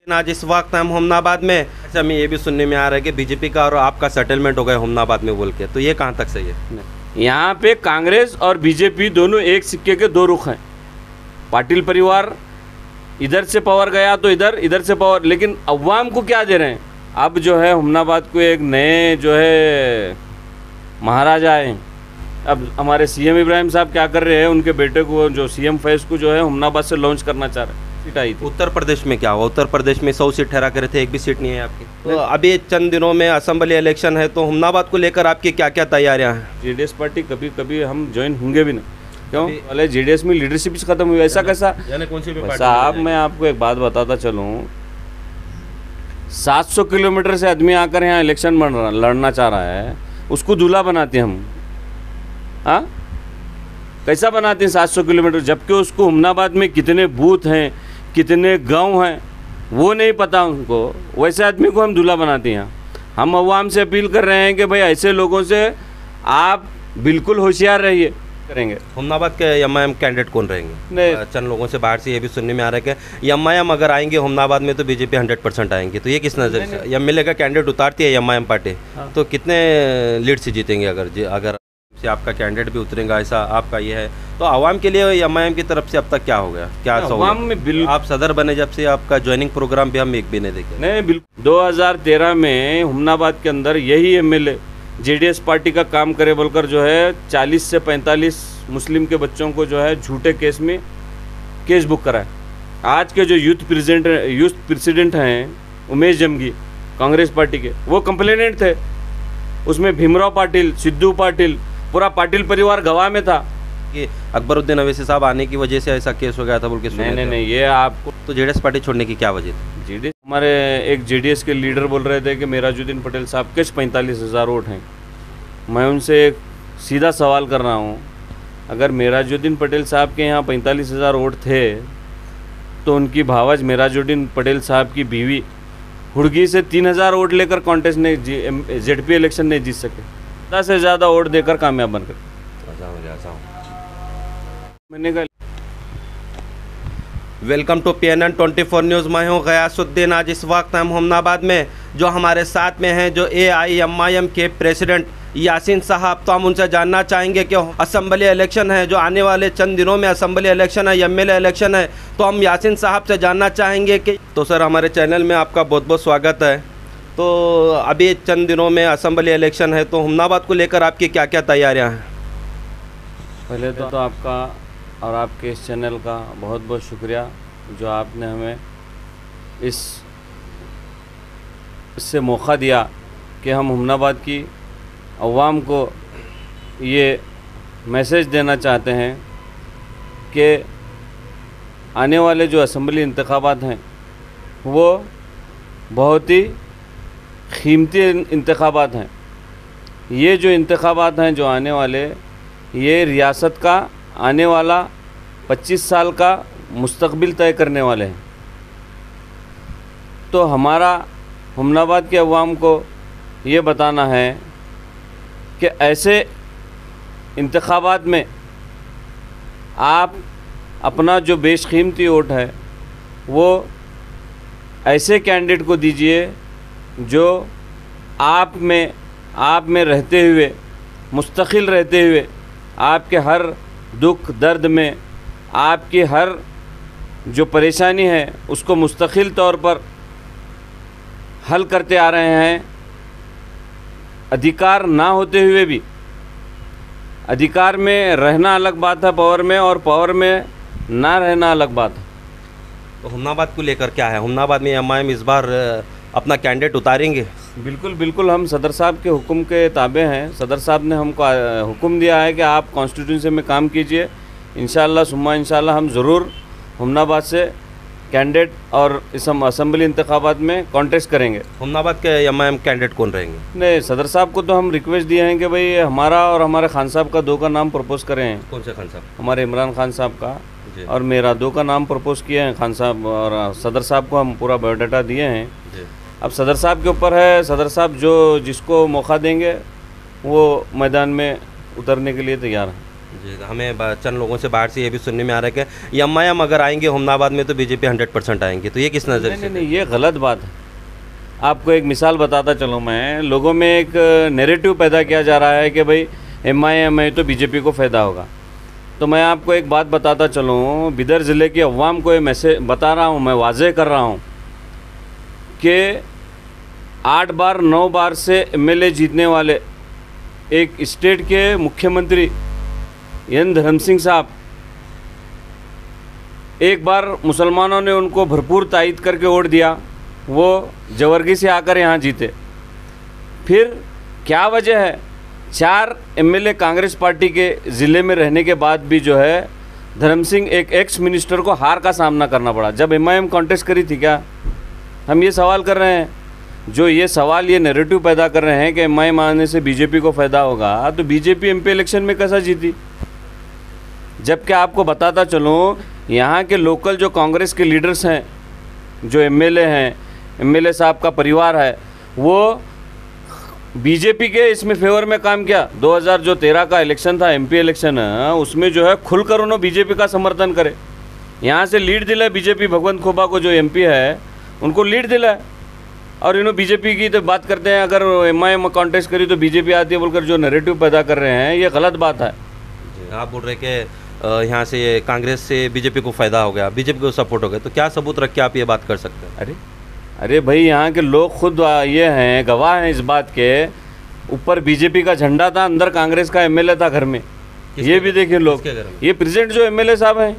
आज इस वक्त हम हमनाबाद में, अच्छा हमें ये भी सुनने में आ रहा है कि बीजेपी का और आपका सेटलमेंट हो गया हमनाबाद में बोल के, तो ये कहाँ तक सही है? यहाँ पे कांग्रेस और बीजेपी दोनों एक सिक्के के दो रुख हैं। पाटिल परिवार इधर से पावर गया तो इधर से पावर, लेकिन अवाम को क्या दे रहे हैं? अब जो है हमनाबाद को एक नए जो है महाराजा हैं। अब हमारे सीएम इब्राहिम साहब क्या कर रहे हैं, उनके बेटे को जो सीएम फैज़ को जो है हमनाबाद से लॉन्च करना चाह रहे हैं। सीट आई थी। उत्तर प्रदेश में क्या हुआ? उत्तर प्रदेश में 100 सीट ठहरा करे थे, एक भी सीट नहीं है आपकी। तो अभी चंद दिनों में असेंबली इलेक्शन है, तो हमनाबाद को लेकर आपकी क्या क्या तैयारियां हैं? जेडीएस पार्टी कभी कभी हम ज्वाइन होंगे भी नहीं। क्यों? पहले जेडीएस में लीडरशिप खत्म हुई, ऐसा कैसा? कौन सी साहब मैं आपको एक बात बताता चलूँ, 700 किलोमीटर से आदमी आकर यहाँ इलेक्शन लड़ना चाह रहा है, उसको दूल्हा बनाते हैं हम। हाँ, कैसा बनाते हैं 700 किलोमीटर, जबकि उसको हमनाबाद में कितने बूथ हैं, कितने गांव हैं, वो नहीं पता उनको। वैसे आदमी को हम दूल्हा बनाते हैं। हम अवाम से अपील कर रहे हैं कि भाई ऐसे लोगों से आप बिल्कुल होशियार रहिए। करेंगे हमनाबाद के एमआईएम कैंडिडेट कौन रहेंगे? चंद लोगों से बाहर से ये भी सुनने में आ रहा है कि एमआईएम अगर आएंगे हमनाबाद में तो बीजेपी 100% आएंगे, तो ये किस नज़र से? एमएलए का कैंडिडेट उतारती है एमआईएम पार्टी, तो कितने लीड से जीतेंगे अगर से आपका कैंडिडेट भी उतरेगा, ऐसा आपका ये है? तो आवाम के लिए एमआईएम की तरफ से अब तक क्या हो गया, क्या आवाम में आप सदर बने जब से आपका ज्वाइनिंग प्रोग्राम भी हम एक भी नहीं देखे। नहीं, बिल्कुल 2013 में हमनाबाद के अंदर यही एमएलए जेडीएस पार्टी का काम करे बोलकर जो है 40 से 45 मुस्लिम के बच्चों को जो है झूठे केस में केस बुक कराए। आज के जो यूथ प्रेसिडेंट हैं उमेश जमगी कांग्रेस पार्टी के, वो कंप्लेनेंट थे। उसमें भीमराव पाटिल, सिद्धू पाटिल, पूरा पाटिल परिवार गवाह में था कि अकबरुद्दीन अवैसी साहब आने की वजह से ऐसा केस हो गया था बोल के। नहीं, ये आपको तो जेडीएस पार्टी छोड़ने की क्या वजह थी? जेडीएस, हमारे एक जेडीएस के लीडर बोल रहे थे कि मेराजुद्दीन पटेल साहब के 45,000 वोट हैं। मैं उनसे एक सीधा सवाल कर रहा हूँ, अगर मेराजुद्दीन पटेल साहब के यहाँ 45,000 वोट थे तो उनकी भावज मेराजुद्दीन पटेल साहब की बीवी हुड़गी से 3,000 वोट लेकर कॉन्टेस्ट नहीं, जेडपी इलेक्शन नहीं जीत सके। 10 से ज़्यादा वोट देकर कामयाब बनकर। मैंने कहा वेलकम टू PNN 24 न्यूज़। मैं हूँ गयासुद्दीन। आज इस वक्त हम हमनाबाद में, जो हमारे साथ में हैं जो AIMIM के प्रेसिडेंट यासीन साहब, तो हम उनसे जानना चाहेंगे कि असेंबली इलेक्शन है, जो आने वाले चंद दिनों में असेंबली इलेक्शन है, एमएलए इलेक्शन है, तो हम यासीन साहब से जानना चाहेंगे कि, तो सर हमारे चैनल में आपका बहुत बहुत स्वागत है। तो अभी चंद दिनों में असेंबली इलेक्शन है, तो हमनाबाद को लेकर आपकी क्या क्या तैयारियां हैं? पहले तो आपका और आपके इस चैनल का बहुत बहुत शुक्रिया, जो आपने हमें इससे मौका दिया कि हम हमनाबाद की अवाम को ये मैसेज देना चाहते हैं कि आने वाले जो असेंबली इंतखाबात हैं वो बहुत ही कीमती इंतखाबात हैं। ये जो इंतखाबात हैं जो आने वाले, ये रियासत का आने वाला 25 साल का मुस्तकबिल तय करने वाले हैं। तो हमारा हमनाबाद के अवाम को ये बताना है कि ऐसे इंतखाबात में आप अपना जो बेशकीमती वोट है वो ऐसे कैंडिडेट को दीजिए जो आप में रहते हुए, मुस्तकिल रहते हुए, आपके हर दुख दर्द में, आपकी हर जो परेशानी है उसको मुस्तकिल तौर पर हल करते आ रहे हैं। अधिकार ना होते हुए भी, अधिकार में रहना अलग बात है पावर में, और पावर में ना रहना अलग बात है। तो हमनाबाद को लेकर क्या है? हमनाबाद में एमआईएम इस बार अपना कैंडिडेट उतारेंगे? बिल्कुल हम सदर साहब के हुक्म के ताबे हैं। सदर साहब ने हमको हुक्म दिया है कि आप कॉन्स्टिट्यूंसी में काम कीजिए। इंशाअल्लाह सुम्मा इंशाअल्लाह हम ज़रूर हमनाबाद से कैंडिडेट और इस असेंबली इंतखाबात में कॉन्टेस्ट करेंगे। हमनाबाद के एमआईएम कैंडिडेट कौन रहेंगे? नहीं, सदर साहब को तो हम रिक्वेस्ट दिए हैं कि भाई हमारा और हमारे खान साहब का 2 का नाम प्रपोज़ करें हैं। कौन से खान साहब? हमारे इमरान खान साहब का और मेरा 2 का नाम प्रपोज़ किए हैं खान साहब, और सदर साहब को हम पूरा बायोडाटा दिए हैं। अब सदर साहब के ऊपर है, सदर साहब जिसको मौका देंगे वो मैदान में उतरने के लिए तैयार हैं। जी, हमें चंद लोगों से बाहर से ये भी सुनने में आ रहा है कि एमआईएम अगर आएंगे हुमनाबाद में तो बीजेपी 100% आएंगे, तो ये किस नज़र से? नहीं, ये गलत बात है। आपको एक मिसाल बताता चलूँ मैं, लोगों में एक नैरेटिव पैदा किया जा रहा है कि भाई एमआईएम है तो बीजेपी को फ़ायदा होगा। तो मैं आपको एक बात बताता चलूँ, बिदर ज़िले की अवाम को ये मैसेज बता रहा हूँ, मैं वाज़ेह कर रहा हूँ कि 8 बार 9 बार से एमएलए जीतने वाले एक स्टेट के मुख्यमंत्री एन धर्म सिंह साहब, एक बार मुसलमानों ने उनको भरपूर तायद करके वोट दिया, वो जवर्गी से आकर यहाँ जीते। फिर क्या वजह है, 4 एमएलए कांग्रेस पार्टी के ज़िले में रहने के बाद भी जो है धर्म सिंह एक एक्स मिनिस्टर को हार का सामना करना पड़ा। जब एमआईएम कॉन्टेस्ट करी थी क्या? हम ये सवाल कर रहे हैं, जो ये सवाल ये नैरेटिव पैदा कर रहे हैं कि एमआईएम आने से बीजेपी को फ़ायदा होगा, तो बीजेपी एमपी इलेक्शन में कैसा जीती? जबकि आपको बताता चलूँ, यहाँ के लोकल जो कांग्रेस के लीडर्स हैं, जो एमएलए हैं, एमएलए साहब का परिवार है, वो बीजेपी के इसमें फेवर में काम किया। 2013 का इलेक्शन था, एमपी इलेक्शन, उसमें जो है खुलकर उन्होंने बीजेपी का समर्थन करे। यहाँ से लीड दिला बीजेपी, भगवंत खोबा को जो एमपी है उनको लीड दिला, और इन्होंने बीजेपी की तो बात करते हैं अगर एमआईएम कॉन्टेस्ट करी तो बीजेपी आती है बोलकर जो नैरेटिव पैदा कर रहे हैं, ये गलत बात है। आप बोल रहे कि यहाँ से कांग्रेस से बीजेपी को फ़ायदा हो गया, बीजेपी को सपोर्ट हो गया, तो क्या सबूत रख के आप ये बात कर सकते हैं? अरे भाई, यहाँ के लोग खुद ये हैं, गवाह हैं इस बात के। ऊपर बीजेपी का झंडा था, अंदर कांग्रेस का एमएलए था घर में। ये भी देखिए लोग, ये प्रेजेंट जो एमएलए साहब हैं,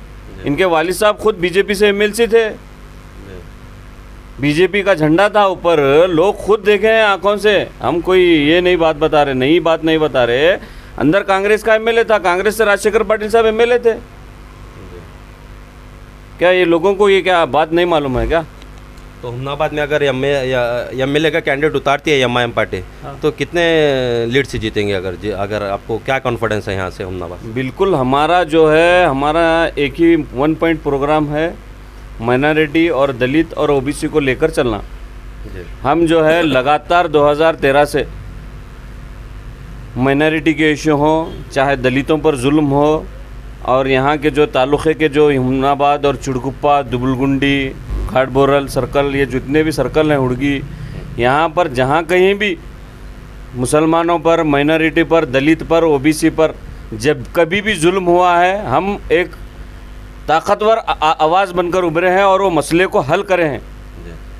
इनके वालिद साहब खुद बीजेपी से एमएलसी थे, बीजेपी का झंडा था ऊपर, लोग खुद देखे हैं आंखों से। हम कोई ये नहीं बात बता रहे, नई बात नहीं बता रहे। अंदर कांग्रेस का एमएलए था, कांग्रेस से राजशेखर पाटिल साहब एमएलए थे। क्या ये लोगों को ये क्या बात नहीं मालूम है क्या? तो हुमनाबाद में अगर एमएलए का कैंडिडेट उतारती है एमआईएम पार्टी, तो कितने लीड से जीतेंगे? अगर आपको क्या कॉन्फिडेंस है यहाँ से हुमनाबाद? बिल्कुल, हमारा जो है, हमारा एक ही 1 पॉइंट प्रोग्राम है, माइनॉरिटी और दलित और ओबीसी को लेकर चलना। हम जो है लगातार 2013 से माइनॉरिटी के इश्यू हो, चाहे दलितों पर जुल्म हो, और यहाँ के जो तालुक़े के जो हुमनाबाद और चिड़कुप्पा, दुबलगुंडी, घाटबोरल सर्कल, ये जितने भी सर्कल हैं हुड़गी, यहाँ पर जहाँ कहीं भी मुसलमानों पर, माइनॉरिटी पर, दलित पर, ओबीसी पर जब कभी भी जुल्म हुआ है, हम एक ताकतवर आवाज़ बनकर उभरे हैं और वो मसले को हल करे हैं।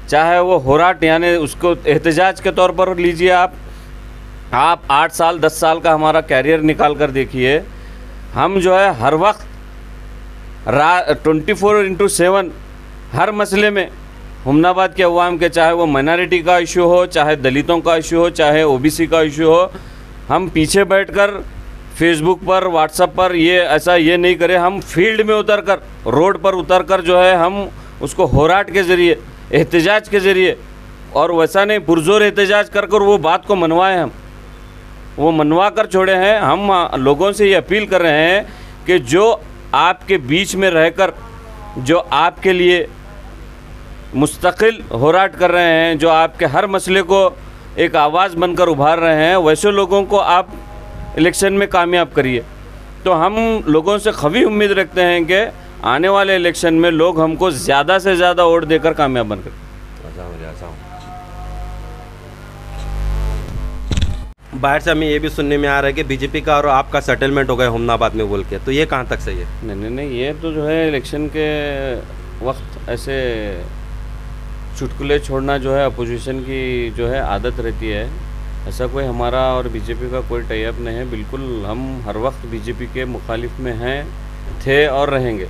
चाहे वो होराट यानी उसको एहतजाज के तौर पर लीजिए, आप 8 साल 10 साल का हमारा कैरियर निकाल कर देखिए, हम जो है हर वक्त 24/7 हर मसले में हुमनाबाद के अवाम के, चाहे वो माइनॉरिटी का इशू हो, चाहे दलितों का इशू हो, चाहे ओबीसी का इशू हो, हम पीछे बैठकर फेसबुक पर, व्हाट्सएप पर ये ऐसा ये नहीं करें। हम फील्ड में उतरकर, रोड पर उतरकर जो है हम उसको होराट के ज़रिए, एहतजाज के ज़रिए, और वैसा नहीं पुरजोर एहतजाज कर कर वो बात को मनवाएं, हम वो मनवा कर छोड़े हैं। हम लोगों से ये अपील कर रहे हैं कि जो आपके बीच में रहकर जो आपके लिए मुस्तकिल होराट कर रहे हैं, जो आपके हर मसले को एक आवाज़ बनकर उभार रहे हैं, वैसे लोगों को आप इलेक्शन में कामयाब करिए। तो हम लोगों से खवी उम्मीद रखते हैं कि आने वाले इलेक्शन में लोग हमको ज़्यादा से ज़्यादा वोट देकर कामयाब बनकर। बाहर से हमें ये भी सुनने में आ रहा है कि बीजेपी का और आपका सेटलमेंट हो गया हुमनाबाद में बोल के, तो ये कहाँ तक सही है? नहीं, ये तो जो है इलेक्शन के वक्त ऐसे चुटकुले छोड़ना जो है अपोजिशन की जो है आदत रहती है। ऐसा कोई हमारा और बीजेपी का कोई टाई अप नहीं है। बिल्कुल हम हर वक्त बीजेपी के मुखालिफ में हैं, थे और रहेंगे।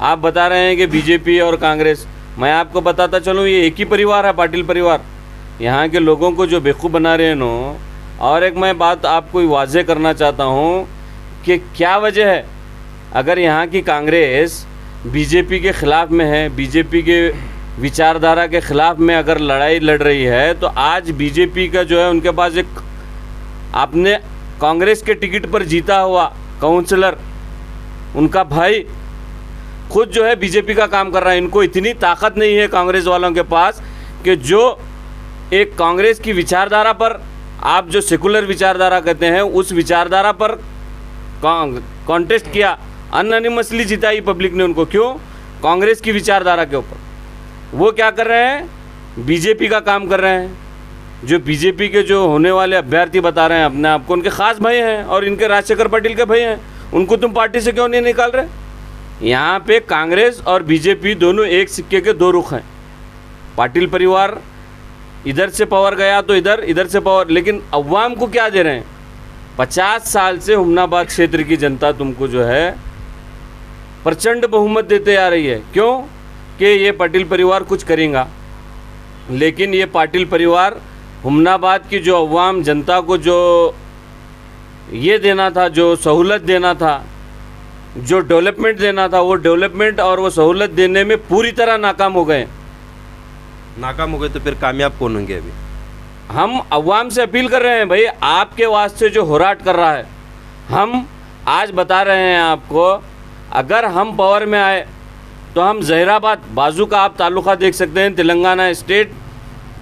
आप बता रहे हैं कि बीजेपी और कांग्रेस, मैं आपको बताता चलूँ ये एक ही परिवार है, पाटिल परिवार। यहाँ के लोगों को जो बेवकूफ़ बना रहे हैं नो। और एक मैं बात आपको वाज़ेह करना चाहता हूँ कि क्या वजह है, अगर यहाँ की कांग्रेस बीजेपी के ख़िलाफ़ में है, बीजेपी के विचारधारा के ख़िलाफ़ में अगर लड़ाई लड़ रही है, तो आज बीजेपी का जो है उनके पास एक आपने कांग्रेस के टिकट पर जीता हुआ काउंसलर, उनका भाई खुद जो है बीजेपी का काम कर रहा है। इनको इतनी ताकत नहीं है कांग्रेस वालों के पास कि जो एक कांग्रेस की विचारधारा पर, आप जो सेकुलर विचारधारा कहते हैं, उस विचारधारा पर कॉन्टेस्ट किया, अनअनिमसली जिताई पब्लिक ने उनको। क्यों? कांग्रेस की विचारधारा के ऊपर। वो क्या कर रहे हैं? बीजेपी का काम कर रहे हैं। जो बीजेपी के जो होने वाले अभ्यर्थी बता रहे हैं अपने आप को, उनके खास भाई हैं और इनके राजशेखर पाटिल के भाई हैं, उनको तुम पार्टी से क्यों नहीं निकाल रहे? यहाँ पे कांग्रेस और बीजेपी दोनों एक सिक्के के दो रुख हैं। पाटिल परिवार इधर से पावर गया तो इधर, इधर से पावर, लेकिन अवाम को क्या दे रहे हैं? 50 साल से हुमनाबाद क्षेत्र की जनता तुमको जो है प्रचंड बहुमत देते आ रही है। क्यों? कि ये पाटिल परिवार कुछ करेगा। लेकिन ये पाटिल परिवार हुमनाबाद की जो अवाम जनता को जो ये देना था, जो सहूलत देना था, जो डेवलपमेंट देना था, वो डेवलपमेंट और वो सहूलत देने में पूरी तरह नाकाम हो गए। नाकाम हो गए तो फिर कामयाब कौन होंगे? अभी हम अवाम से अपील कर रहे हैं, भाई आपके वास्ते जो होराट कर रहा है, हम आज बता रहे हैं आपको, अगर हम पावर में आए तो हम जहीराबाद बाजू का आप तालुका देख सकते हैं, तेलंगाना स्टेट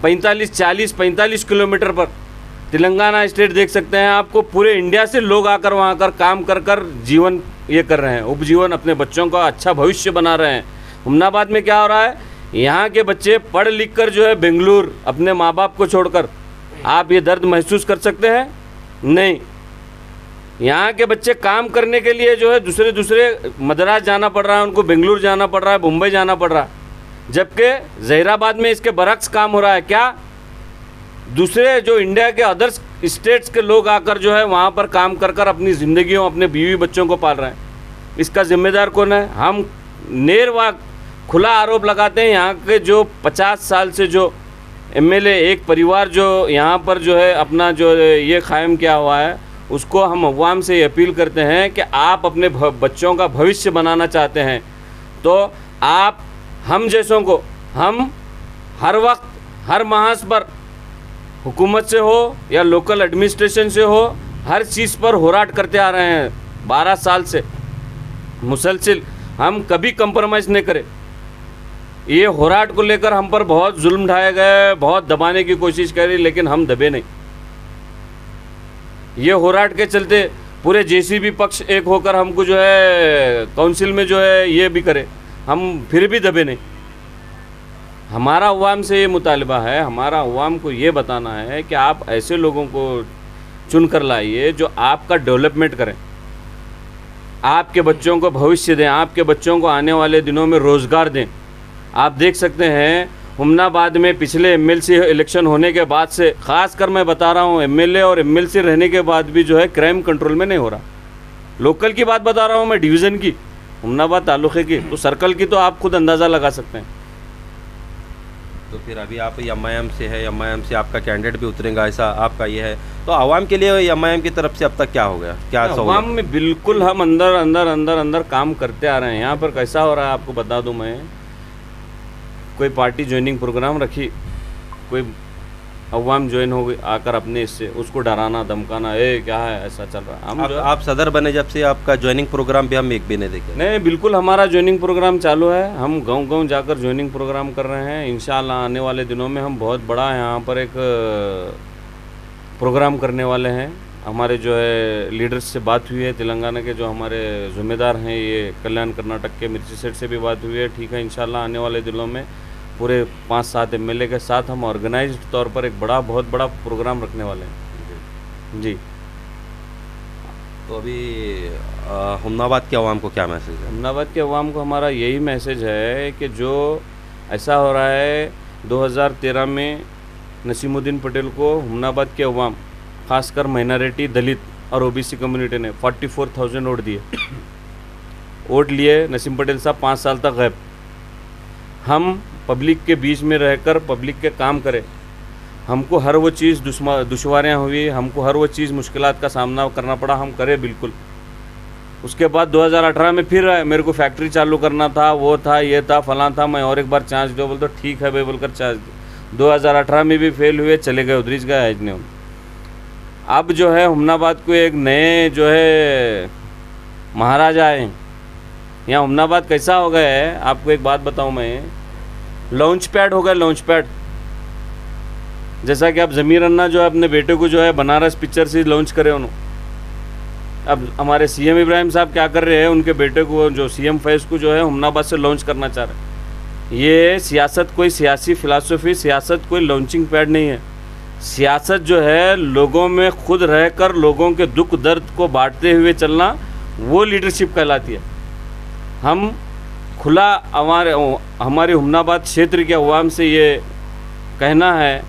45 किलोमीटर पर तेलंगाना स्टेट देख सकते हैं। आपको पूरे इंडिया से लोग आकर वहाँ आकर काम कर जीवन ये कर रहे हैं, उपजीवन, अपने बच्चों का अच्छा भविष्य बना रहे हैं। हुमनाबाद में क्या हो रहा है? यहाँ के बच्चे पढ़ लिख कर जो है बेंगलुरु अपने माँ बाप को छोड़कर, आप ये दर्द महसूस कर सकते हैं? नहीं। यहाँ के बच्चे काम करने के लिए जो है दूसरे मद्रास जाना पड़ रहा है, उनको बेंगलुरु जाना पड़ रहा है, मुंबई जाना पड़ रहा है। जबकि जहीराबाद में इसके बरक्स काम हो रहा है। क्या? दूसरे जो इंडिया के अदर्स स्टेट्स के लोग आकर जो है वहाँ पर काम कर अपनी ज़िंदगियों, अपने बीवी बच्चों को पाल रहे हैं। इसका जिम्मेदार कौन है? हम नेरवा खुला आरोप लगाते हैं। यहाँ के जो 50 साल से जो एमएलए, एक परिवार जो यहाँ पर जो है अपना जो ये कायम किया हुआ है, उसको हम अवाम से अपील करते हैं कि आप अपने बच्चों का भविष्य बनाना चाहते हैं तो आप हम जैसों को, हम हर वक्त हर महाज पर हुकूमत से हो या लोकल एडमिनिस्ट्रेशन से हो, हर चीज़ पर होराट करते आ रहे हैं 12 साल से मुसलसिल। हम कभी कंप्रोमाइज़ नहीं करें। ये होराट को लेकर हम पर बहुत जुल्म ढाए गए, बहुत दबाने की कोशिश करी, लेकिन हम दबे नहीं। ये होराट के चलते पूरे जेसीबी पक्ष एक होकर हमको जो है काउंसिल में जो है ये भी करे, हम फिर भी दबे नहीं। हमारा अवाम से ये मुतालबा है, हमारा अवाम को ये बताना है कि आप ऐसे लोगों को चुन कर लाइए जो आपका डेवलपमेंट करें, आपके बच्चों को भविष्य दें, आपके बच्चों को आने वाले दिनों में रोज़गार दें। आप देख सकते हैं हुमनाबाद में पिछले एमएलसी इलेक्शन होने के बाद से, ख़ासकर मैं बता रहा हूँ एमएलए और एमएलसी रहने के बाद भी जो है क्राइम कंट्रोल में नहीं हो रहा। लोकल की बात बता रहा हूँ मैं, डिवीज़न की, हुमनाबाद तालुके की, तो सर्कल की तो आप खुद अंदाज़ा लगा सकते हैं। तो फिर अभी आप एमआईएम से है, एमआईएम से आपका कैंडिडेट भी उतरेगा, ऐसा आपका ये है, तो आवाम के लिए एमआईएम की तरफ से अब तक क्या हो गया? क्या आवाम में बिल्कुल हम अंदर काम करते आ रहे हैं। यहाँ पर कैसा हो रहा है आपको बता दूँ मैं, कोई पार्टी ज्वाइनिंग प्रोग्राम रखी, कोई अवाम ज्वाइन हो गई आकर अपने इससे उसको डराना धमकाना, क्या है ऐसा चल रहा है। हम आप सदर बने जब से आपका ज्वाइनिंग प्रोग्राम भी हम एक भी नहीं देखे। नहीं, बिल्कुल हमारा ज्वाइनिंग प्रोग्राम चालू है। हम गांव जाकर ज्वाइनिंग प्रोग्राम कर रहे हैं। इंशाल्लाह आने वाले दिनों में हम बहुत बड़ा यहाँ पर एक प्रोग्राम करने वाले हैं। हमारे जो है लीडर्स से बात हुई है, तेलंगाना के जो हमारे ज़िम्मेदार हैं, ये कल्याण कर्नाटक के मिर्ची सेठ से भी बात हुई है। ठीक है, इंशाल्लाह आने वाले दिनों में पूरे 5-7 एमएलए के साथ हम ऑर्गेनाइज्ड तौर पर एक बहुत बड़ा प्रोग्राम रखने वाले हैं जी। तो अभी हुमनाबाद के अवाम को क्या मैसेज है? हुमनाबाद के अवाम को हमारा यही मैसेज है कि जो ऐसा हो रहा है 2013 में नसीमुद्दीन पटेल को हुमनाबाद के अवाम, खासकर माइनॉरिटी, दलित और ओबीसी कम्युनिटी ने 44,000 वोट दिए। वोट लिए नसीम पटेल साहब 5 साल तक गायब। हम पब्लिक के बीच में रहकर पब्लिक के काम करें। हमको हर वो चीज़ दुश्वारियाँ हुई, हमको हर वो चीज़ मुश्किलात का सामना करना पड़ा, हम करें बिल्कुल। उसके बाद 2018 में फिर मेरे को फैक्ट्री चालू करना था, वो था, ये था, फलां था, मैं और एक बार चांस दो, बोल तो ठीक है भाई बोलकर चांस दो। 2018 में भी फेल हुए, चले गए, उधरिच गए आज ने। अब जो है हुमनाबाद को एक नए जो है महाराजा आए। यहाँ हुमनाबाद कैसा हो गया है आपको एक बात बताऊँ मैं, लॉन्च पैड हो गया, लॉन्च पैड। जैसा कि आप ज़मीर अन्ना जो है अपने बेटे को जो है बनारस पिक्चर से लॉन्च करे उन्होंने, अब हमारे सीएम इब्राहिम साहब क्या कर रहे हैं, उनके बेटे को जो सीएम फैज़ को जो है हुमनाबाद से लॉन्च करना चाह रहे हैं। ये सियासत कोई सियासी फ़िलासफ़ी, सियासत कोई लॉन्चिंग पैड नहीं है। सियासत जो है लोगों में खुद रहकर लोगों के दुख दर्द को बांटते हुए चलना, वो लीडरशिप कहलाती है। हम खुला हमारे हुमनाबाद क्षेत्र के अवाम से ये कहना है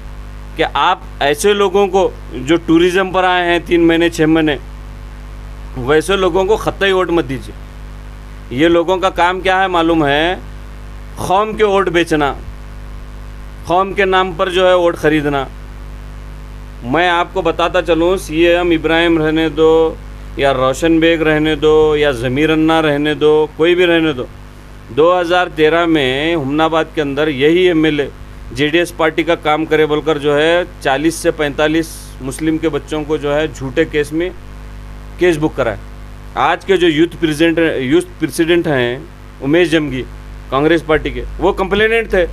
कि आप ऐसे लोगों को जो टूरिज़्म पर आए हैं 3 महीने 6 महीने, वैसे लोगों को ख़त्ता वोट मत दीजिए। ये लोगों का काम क्या है मालूम है? कौम के वोट बेचना, कौम के नाम पर जो है वोट ख़रीदना। मैं आपको बताता चलूँ, सीएम इब्राहिम रहने दो या रोशन बेग रहने दो या ज़मीर अन्ना रहने दो, कोई भी रहने दो, 2013 में हुमनाबाद के अंदर यही एमएलए जेडीएस पार्टी का काम करे बोलकर जो है 40 से 45 मुस्लिम के बच्चों को जो है झूठे केस में केस बुक कराए। आज के जो यूथ प्रेसिडेंट हैं उमेश जमगी कांग्रेस पार्टी के, वो कंप्लेनेंट थे।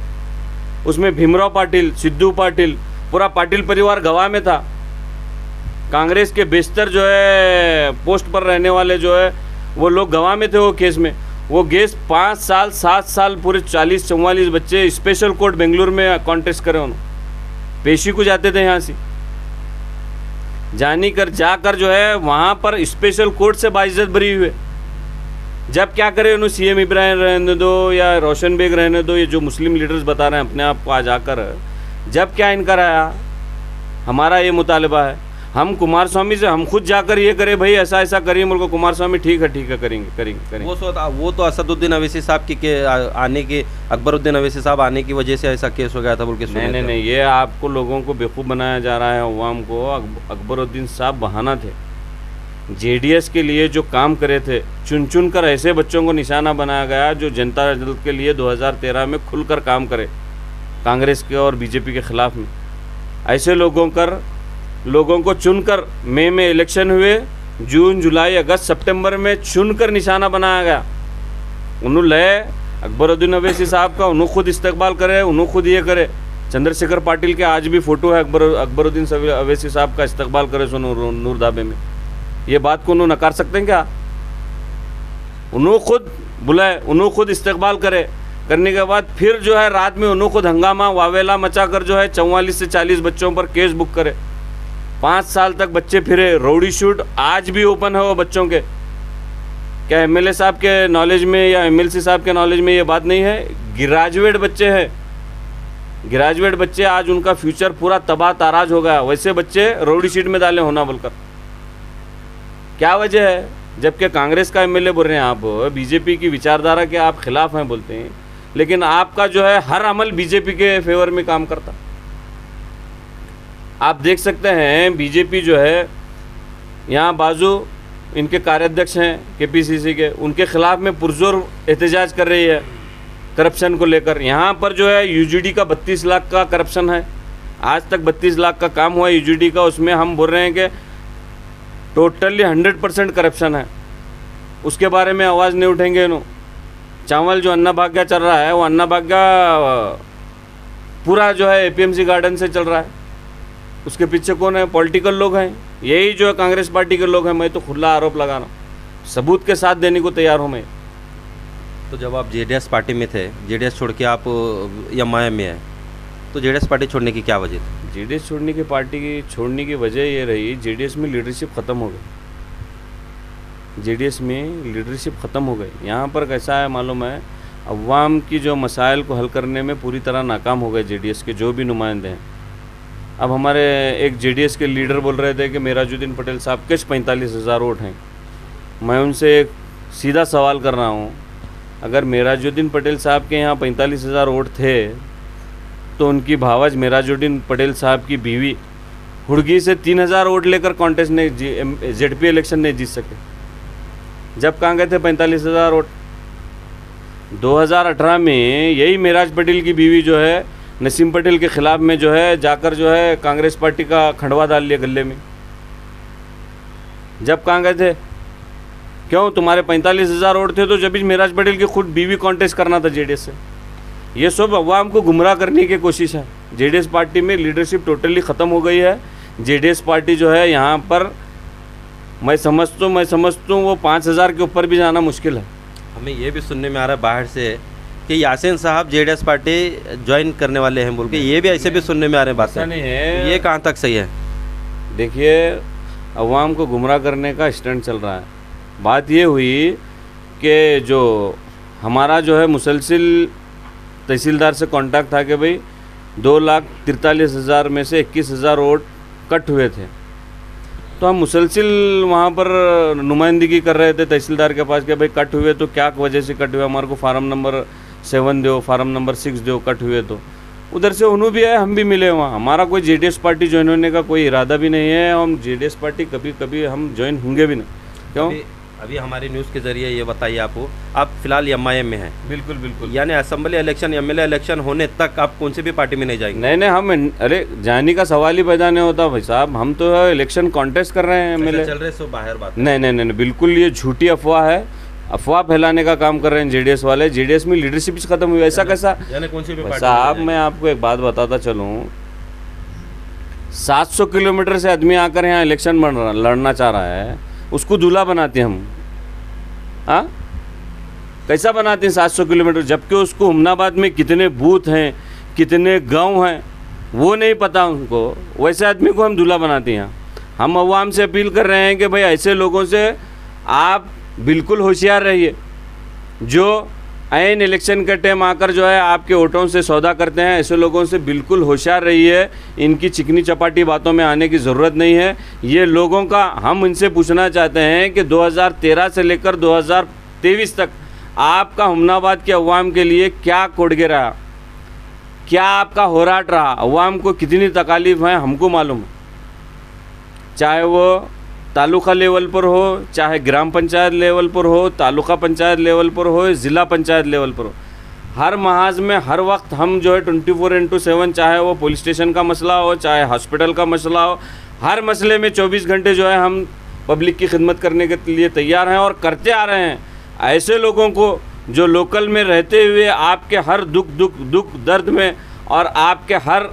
उसमें भीमराव पाटिल, सिद्धू पाटिल, पूरा पाटिल परिवार गवाह में था। कांग्रेस के बेशतर जो है पोस्ट पर रहने वाले जो है वो लोग गवाह में थे वो केस में। वो केस 5 साल 7 साल पूरे 40-44 बच्चे स्पेशल कोर्ट बेंगलुरु में कॉन्टेस्ट करे, उन्होंने पेशी को जाते थे यहाँ से जाकर जो है वहाँ पर स्पेशल कोर्ट से बाइज्जत बरी हुए। जब क्या करे उन्होंने सीएम इब्राहिम रहने दो या रोशन बेग रहने दो, ये जो मुस्लिम लीडर्स बता रहे हैं अपने आप को आज आकर, जब क्या इनका रहा, हमारा ये मुतालबा है, हम कुमार स्वामी से हम खुद जाकर ये करें भाई ऐसा ऐसा करिए, मुझको कुमार स्वामी ठीक है करेंगे। वो तो असदुद्दीन अवैसी साहब की आने की, अकबरुद्दीन अवैसी साहब आने की वजह से ऐसा केस हो गया था बोल के सुने। नहीं, ये आपको लोगों को बेवकूफ़ बनाया जा रहा है, अवाम को। अकबरुद्दीन साहब बहाना थे। जेडीएस के लिए जो काम करे थे, चुन कर ऐसे बच्चों को निशाना बनाया गया जो जनता दल के लिए 2013 में खुलकर काम करे, कांग्रेस के और बीजेपी के ख़िलाफ़ में। ऐसे लोगों को चुनकर मई में इलेक्शन हुए, जून जुलाई अगस्त सितंबर में चुनकर निशाना बनाया गया। उन्होंने अकबरुद्दीन अवैसी साहब का उन्होंने खुद इस्तकबाल करे, उन्होंने खुद ये करे। चंद्रशेखर पाटिल के आज भी फ़ोटो है अकबरुद्दीन अवैसी साहब का इस्तकबाल करे सो नूर धाबे में। ये बात को उन्होंने नकार सकते हैं क्या? उन्होंने खुद बुलाए, उन्होंने खुद इस्तकबाल करने के बाद फिर जो है रात में उन्होंने खुद हंगामा वावेला मचा कर जो है 44 से 40 बच्चों पर केस बुक करे। 5 साल तक बच्चे फिरे, रौडी शूट आज भी ओपन है वो बच्चों के। क्या एमएलए साहब के नॉलेज में या एमएलसी साहब के नॉलेज में ये बात नहीं है? ग्रेजुएट बच्चे हैं, ग्रेजुएट बच्चे, आज उनका फ्यूचर पूरा तबाह ताराज हो गया। वैसे बच्चे रौडी शीट में डाले होना बोलकर क्या वजह है? जबकि कांग्रेस का एमएलए बोल रहे हैं आप, बीजेपी की विचारधारा के आप खिलाफ हैं बोलते हैं, लेकिन आपका जो है हर अमल बीजेपी के फेवर में काम करता। आप देख सकते हैं बीजेपी जो है यहाँ बाजू इनके कार्याध्यक्ष हैं केपीसीसी के, उनके खिलाफ में पुरजोर एहतजाज कर रही है करप्शन को लेकर। यहाँ पर जो है यूजीडी का 32 लाख का करप्शन है, आज तक 32 लाख का काम हुआ है यूजीडी का, उसमें हम बोल रहे हैं कि टोटली 100% करप्शन है। उसके बारे में आवाज़ नहीं उठेंगे इन्हों। चावल जो अन्ना भाग्य चल रहा है, वो अन्ना भाग्य पूरा जो है एपीएमसी गार्डन से चल रहा है। उसके पीछे कौन है? पॉलिटिकल लोग हैं, यही जो है कांग्रेस पार्टी के लोग हैं। मैं तो खुला आरोप लगा रहा हूँ, सबूत के साथ देने को तैयार हूँ मैं। तो जब आप जेडीएस पार्टी में थे, जेडीएस छोड़ के आप एमआईएम में आए, तो जेडीएस पार्टी छोड़ने की क्या वजह थी? जेडीएस छोड़ने की वजह ये रही, जेडीएस में लीडरशिप ख़त्म हो गई। जेडीएस में लीडरशिप ख़त्म हो गई। यहाँ पर कैसा है मालूम है, अवाम की जो मसाइल को हल करने में पूरी तरह नाकाम हो गए जेडीएस के जो भी नुमाइंदे हैं। अब हमारे एक जेडीएस के लीडर बोल रहे थे कि मेराजुद्दीन पटेल साहब के 45,000 वोट हैं। मैं उनसे एक सीधा सवाल कर रहा हूँ, अगर मेराजुद्दीन पटेल साहब के यहाँ 45,000 वोट थे तो उनकी भावज मेराजुद्दीन पटेल साहब की बीवी हुड़गी से 3,000 वोट लेकर कॉन्टेस्ट नहीं, जेडपी इलेक्शन नहीं जीत सके। जब कहाँ गए थे 45,000 वोट? 2018 में यही मेराज पटेल की बीवी जो है नसीम पटेल के ख़िलाफ़ में जो है जाकर जो है कांग्रेस पार्टी का खंडवा डाल लिया गले में। जब कहाँ गए थे? क्यों? तुम्हारे 45,000 वोट थे तो जब भी मेराज पटेल की खुद बीवी कॉन्टेस्ट करना था जेडीएस से। ये सब अवाम को गुमराह करने की कोशिश है। जेडीएस पार्टी में लीडरशिप टोटली ख़त्म हो गई है। जेडीएस पार्टी जो है यहाँ पर मैं समझता हूँ वो 5,000 के ऊपर भी जाना मुश्किल है। हमें ये भी सुनने में आ रहा है बाहर से कि यासीन साहब जेडीएस पार्टी ज्वाइन करने वाले हैं बोल के, ये भी ऐसे भी सुनने में आ रहे हैं बातें। ऐसा नहीं है, ये कहाँ तक सही है? देखिए अवाम को गुमराह करने का स्टंट चल रहा है। बात ये हुई कि जो हमारा जो है मुसलसिल तहसीलदार से कांटेक्ट था कि भाई 2,43,000 में से 21,000 वोट कट हुए थे, तो हम मुसलसिल वहाँ पर नुमाइंदगी कर रहे थे तहसीलदार के पास कि भाई कट हुए तो क्या वजह से कट हुए, हमारे को फार्म नंबर 7 दो, फार्म नंबर 6 दो, कट हुए। तो उधर से उन्होंने भी आए, हम भी मिले वहाँ। हमारा कोई जेडीएस पार्टी ज्वाइन होने का कोई इरादा भी नहीं है, हम जेडीएस पार्टी कभी हम ज्वाइन होंगे भी नहीं। क्यों? अभी हमारी न्यूज़ के ज़रिए ये बताइए आपको, आप फिलहाल एमआईएम में हैं। बिल्कुल बिल्कुल। यानी असेंबली इलेक्शन, एमएलए इलेक्शन होने तक आप कौन सी भी पार्टी में नहीं जाएंगे? नहीं, हम अरे जाने का सवाल ही पैदा नहीं होता भाई साहब, हम तो इलेक्शन कॉन्टेस्ट कर रहे हैं एमएलए। चल रहे सो बाहर बात। नहीं, बिल्कुल ये झूठी अफवाह है, अफवाह फैलाने का काम कर रहे हैं जेडीएस वाले। जेडीएस में लीडरशिप खत्म हुई, ऐसा कैसा? यानी कौन सी भी पार्टी? साहब मैं आपको एक बात बताता चलूँ, 700 किलोमीटर से आदमी आकर यहाँ इलेक्शन लड़ना चाह रहा है, उसको दूल्हा बनाते हैं हम। हाँ, कैसा बनाते हैं 700 किलोमीटर, जबकि उसको हुमनाबाद में कितने बूथ हैं, कितने गांव हैं, वो नहीं पता उनको। वैसे आदमी को हम दूल्हा बनाते हैं। हम अवाम से अपील कर रहे हैं कि भाई ऐसे लोगों से आप बिल्कुल होशियार रहिए, जो ऐन इलेक्शन के टाइम आकर जो है आपके वोटों से सौदा करते हैं। ऐसे लोगों से बिल्कुल होशियार रहिए, इनकी चिकनी चपाटी बातों में आने की ज़रूरत नहीं है। ये लोगों का हम इनसे पूछना चाहते हैं कि 2013 से लेकर 2023 तक आपका हुमनाबाद के अवाम के लिए क्या कोडगे रहा, क्या आपका होराट रहा, अवाम को कितनी तकालीफ है हमको मालूम है। चाहे वो तालुका लेवल पर हो, चाहे ग्राम पंचायत लेवल पर हो, तालुका पंचायत लेवल पर हो, ज़िला पंचायत लेवल पर हो, हर महाज में हर वक्त हम जो है 24/7, चाहे वो पुलिस स्टेशन का मसला हो, चाहे हॉस्पिटल का मसला हो, हर मसले में 24 घंटे जो है हम पब्लिक की खिदमत करने के लिए तैयार हैं और करते आ रहे हैं। ऐसे लोगों को जो लोकल में रहते हुए आपके हर दुख दर्द में और आपके हर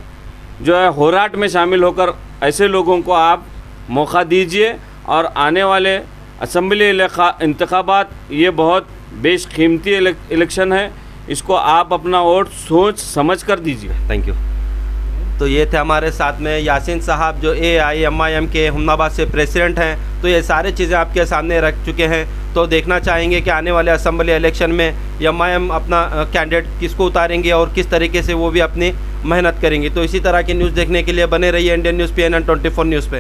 जो है होराट में शामिल होकर ऐसे लोगों को आप मौका दीजिए। और आने वाले असम्बली इंतखाबात ये बहुत बेशकीमती इलेक्शन है, इसको आप अपना वोट सोच समझ कर दीजिए। Thank you. तो ये थे हमारे साथ में यासीन साहब, जो AIMIM के हुमनाबाद से प्रेसिडेंट हैं। तो ये सारी चीज़ें आपके सामने रख चुके हैं। तो देखना चाहेंगे कि आने वाले असम्बली इलेक्शन में MIM अपना कैंडिडेट किसको उतारेंगे और किस तरीके से वो भी अपनी मेहनत करेंगे। तो इसी तरह की न्यूज़ देखने के लिए बने रहिए इंडियन न्यूज़ PNN 24 न्यूज़ पे।